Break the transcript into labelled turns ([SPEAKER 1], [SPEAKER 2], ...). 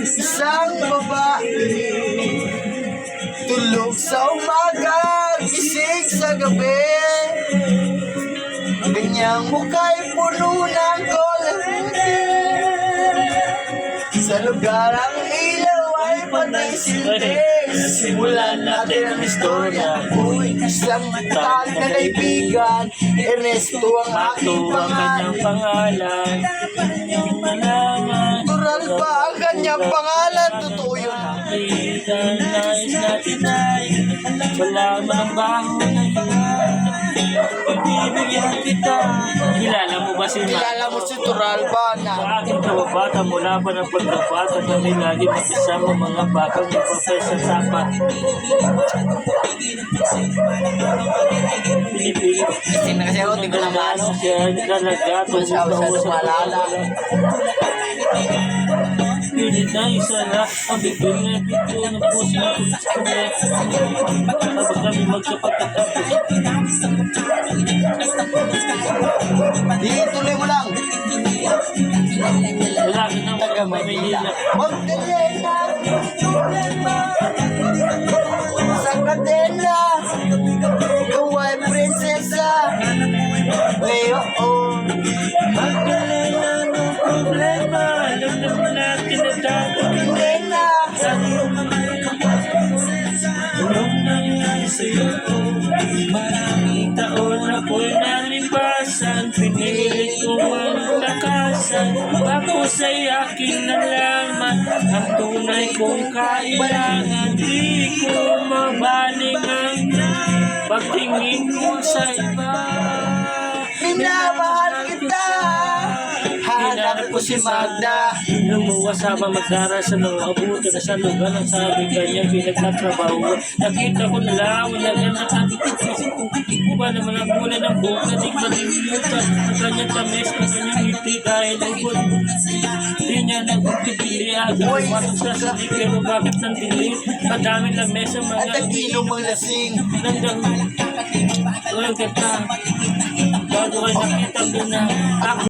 [SPEAKER 1] Isang babae, tulog sa umaga, gising sa gabi. Kanyang mukha'y puno ng kolorete. Sa lugar ang ilaw ay patay silbi. Simulan natin ang istorya. Uy, isang matag na kaibigan, Ernesto ang aking pangalan. Natural ba ang kanyang pangalan? Totoo yun.
[SPEAKER 2] Nais natin ay wala mang baho na ilan. Pagbibigyan kita. Kilala mo ba si
[SPEAKER 1] Kilala mo si Turalba na
[SPEAKER 2] Sa aking kababata mula pa ng pagkabata kami lagi magkasama mga bakang nagpapesa sapat. Pilipino.
[SPEAKER 1] Kasi na kasi ako, di ko naman
[SPEAKER 2] Siya talaga.
[SPEAKER 1] siya tumalala.
[SPEAKER 2] Pilit na isa na ang bigyan na pito ng puso na kulit. Habang kami magkapagkatapos.
[SPEAKER 1] Di, tuloy mo lang.
[SPEAKER 2] Wala ka nang magkamahila.
[SPEAKER 1] Magdalena, sa kadena, ikaw ay prinsesa. Ngayon,
[SPEAKER 2] Magdalena ng problema. Alam naman natin na dati.
[SPEAKER 1] Kadena,
[SPEAKER 2] Anong nangyari sa'yo? Maraming taon na po'y nalipasan. Pinilit ko ang lakasan. Ako sa'y aking nalaman. Ang tunay kong kailangan. Di ko mabaling ang pagtingin ko sa iba.
[SPEAKER 1] minamahal kita. Hanap ko si Magda.
[SPEAKER 2] Lumuwas habang magdarasal ng abuto na sa lugar ng sabi kanyang pinagtatrabaho. Nakita ko na lang wala na nakatitig kasi kung ko ba naman ang mula ng buka di malilimutan ang kanyang tamis ang kanyang ngiti dahil ang buwan. Di niya nagtitili agad pumasok sa sali pero bakit nang dilim? Madami lang mesa mga
[SPEAKER 1] At nag-inom ang lasing.
[SPEAKER 2] nandang walang kita bago ay nakita ko na